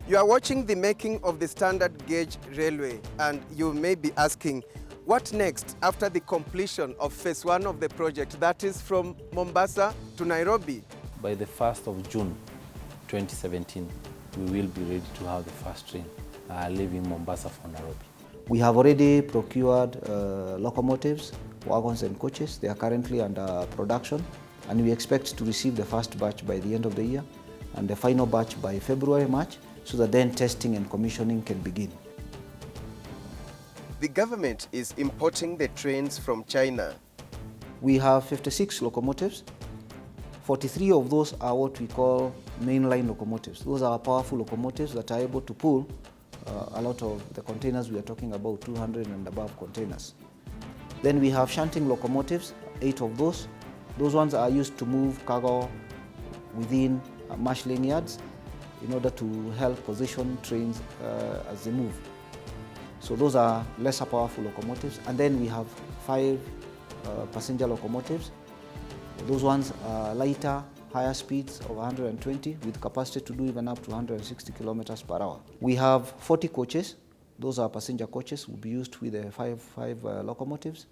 You are watching the making of the standard gauge railway, and you may be asking, what next after the completion of phase 1 of the project, that is from Mombasa to Nairobi? By the 1st of June 2017, we will be ready to have the first train leaving Mombasa for Nairobi. We have already procured locomotives, wagons and coaches. They are currently under production, and we expect to receive the first batch by the end of the year and the final batch by February, March, so that then testing and commissioning can begin. The government is importing the trains from China. We have 56 locomotives. 43 of those are what we call mainline locomotives. Those are powerful locomotives that are able to pull a lot of the containers. We are talking about 200 and above containers. Then we have shunting locomotives, 8 of those. Those ones are used to move cargo within marshalling yards in order to help position trains as they move. So those are lesser powerful locomotives. And then we have 5 passenger locomotives. Those ones are lighter, higher speeds of 120 with capacity to do even up to 160 kilometers per hour. We have 40 coaches. Those are passenger coaches, will be used with the 5 locomotives,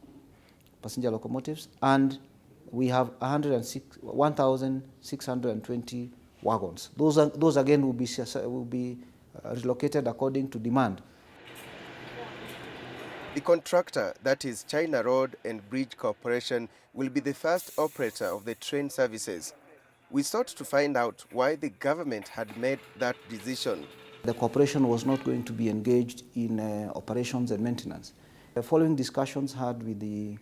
passenger locomotives. And we have 1,620 wagons. Those again will be relocated according to demand. The contractor, that is China Road and Bridge Corporation, will be the first operator of the train services. We sought to find out why the government had made that decision. The corporation was not going to be engaged in operations and maintenance. Following discussions had with the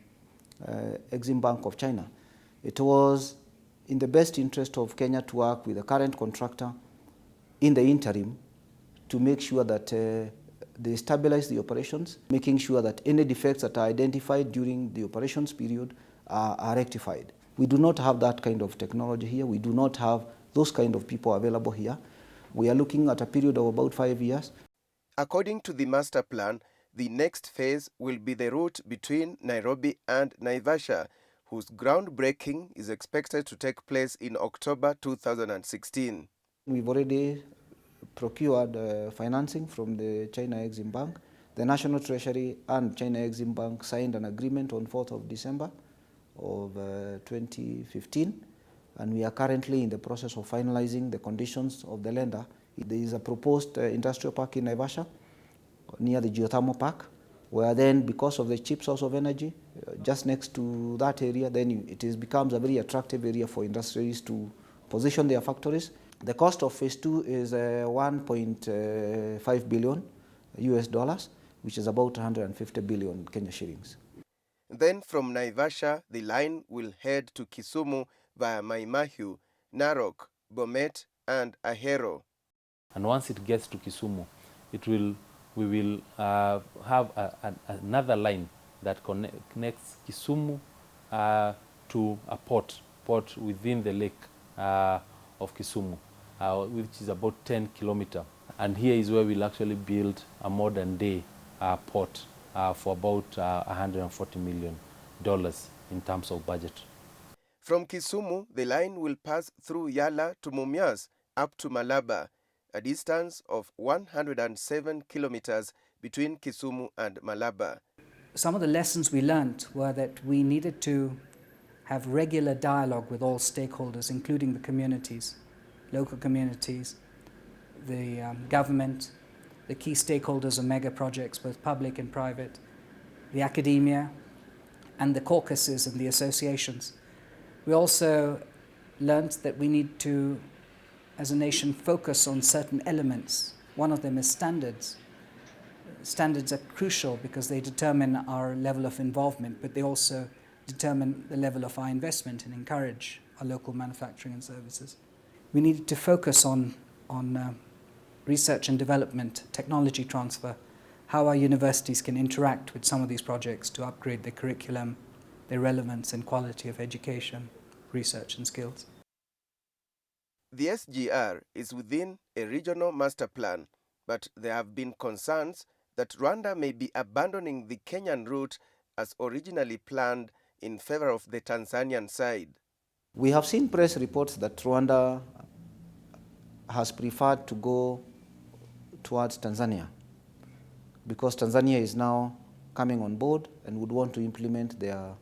Exim Bank of China, it was in the best interest of Kenya to work with the current contractor in the interim to make sure that they stabilize the operations, making sure that any defects that are identified during the operations period are rectified. We do not have that kind of technology here. We do not have those kind of people available here. We are looking at a period of about 5 years. According to the master plan, the next phase will be the route between Nairobi and Naivasha, whose groundbreaking is expected to take place in October 2016. We've already procured financing from the China Exim Bank. The National Treasury and China Exim Bank signed an agreement on 4th of December of 2015, and we are currently in the process of finalizing the conditions of the lender. There is a proposed industrial park in Naivasha near the geothermal park, where then, because of the cheap source of energy just next to that area, then it becomes a very attractive area for industries to position their factories. The cost of phase 2 is 1.5 billion US dollars, which is about 150 billion Kenya shillings. Then from Naivasha, the line will head to Kisumu via Mai Mahiu, Narok, Bomet, and Ahero. And once it gets to Kisumu, we will have another line that connects Kisumu to a port within the lake of Kisumu, which is about 10 kilometers. And here is where we'll actually build a modern day port for about $140 million in terms of budget. From Kisumu, the line will pass through Yala to Mumias up to Malaba, a distance of 107 kilometers between Kisumu and Malaba. Some of the lessons we learned were that we needed to have regular dialogue with all stakeholders, including the communities, local communities, the government, the key stakeholders of mega projects, both public and private, the academia, and the caucuses and the associations. We also learned that we need to, as a nation, focus on certain elements. One of them is standards. Standards are crucial because they determine our level of involvement, but they also determine the level of our investment and encourage our local manufacturing and services. We needed to focus on research and development, technology transfer, how our universities can interact with some of these projects to upgrade their curriculum, their relevance and quality of education, research and skills. The SGR is within a regional master plan, but there have been concerns that Rwanda may be abandoning the Kenyan route as originally planned in favor of the Tanzanian side. We have seen press reports that Rwanda has preferred to go towards Tanzania, because Tanzania is now coming on board and would want to implement their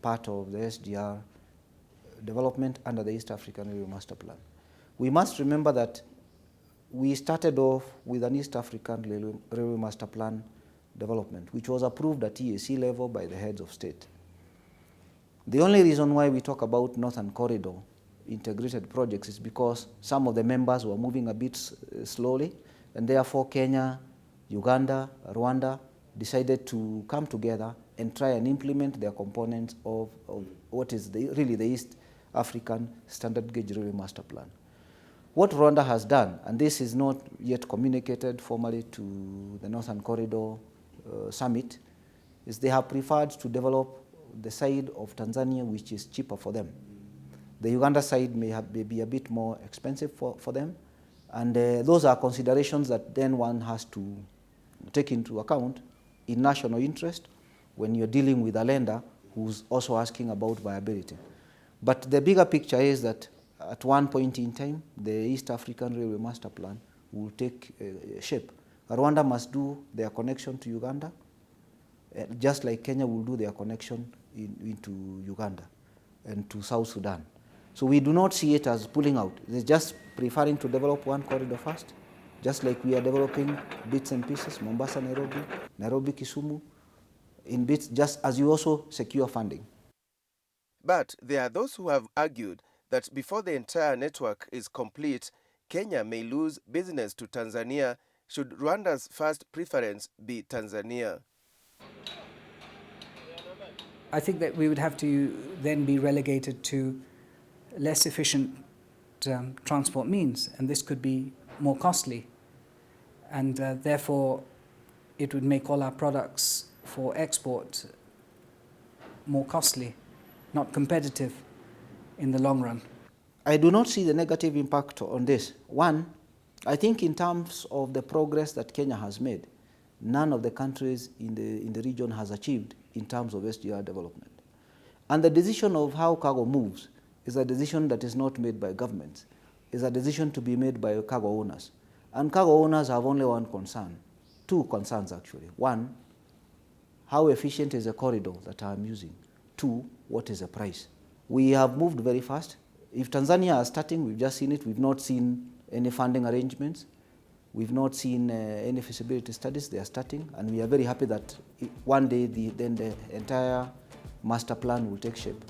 part of the SGR development under the East African Railway Master Plan. We must remember that we started off with an East African Railway Master Plan development, which was approved at EAC level by the heads of state. The only reason why we talk about Northern Corridor integrated projects is because some of the members were moving a bit slowly, and therefore Kenya, Uganda, Rwanda decided to come together and try and implement their components of what is really the East African Standard Gauge Railway Master Plan. What Rwanda has done, and this is not yet communicated formally to the Northern Corridor Summit, is they have preferred to develop the side of Tanzania which is cheaper for them. The Uganda side may be a bit more expensive for them, and those are considerations that then one has to take into account in national interest when you're dealing with a lender who's also asking about viability. But the bigger picture is that at one point in time, the East African Railway Master Plan will take shape. Rwanda must do their connection to Uganda, just like Kenya will do their connection into Uganda and to South Sudan. So we do not see it as pulling out. It's just preferring to develop one corridor first, just like we are developing bits and pieces, Mombasa, Nairobi, Nairobi, Kisumu, in bits, just as you also secure funding. But there are those who have argued that before the entire network is complete, Kenya may lose business to Tanzania should Rwanda's first preference be Tanzania. I think that we would have to then be relegated to less efficient transport means, and this could be more costly. And therefore, it would make all our products for export more costly, not competitive in the long run. I do not see the negative impact on this. One, I think in terms of the progress that Kenya has made, none of the countries in the region has achieved in terms of SGR development. And the decision of how cargo moves is a decision that is not made by governments. It's a decision to be made by cargo owners. And cargo owners have only one concern, two concerns actually. One, how efficient is the corridor that I'm using? Two, what is the price? We have moved very fast. If Tanzania is starting, we've just seen it. We've not seen any funding arrangements. We've not seen any feasibility studies. They are starting, and we are very happy that one day then the entire master plan will take shape.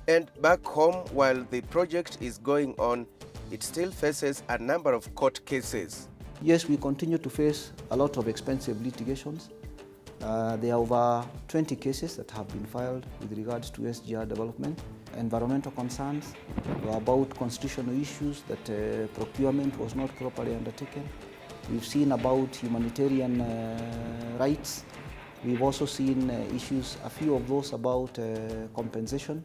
And back home, while the project is going on, it still faces a number of court cases. Yes, we continue to face a lot of expensive litigations. There are over 20 cases that have been filed with regards to SGR development. Environmental concerns were about constitutional issues that procurement was not properly undertaken. We've seen about humanitarian rights. We've also seen issues, a few of those about compensation,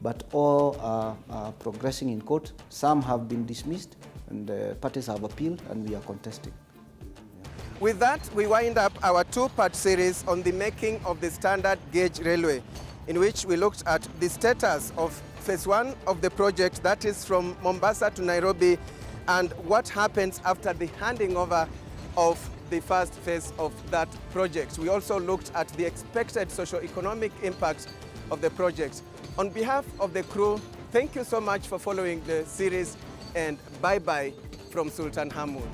but all are progressing in court. Some have been dismissed and parties have appealed, and we are contesting. With that, we wind up our two-part series on the making of the standard gauge railway, in which we looked at the status of phase one of the project, that is from Mombasa to Nairobi, and what happens after the handing over of the first phase of that project. We also looked at the expected socio-economic impact of the project. On behalf of the crew, thank you so much for following the series, and bye-bye from Sultan Hamoud.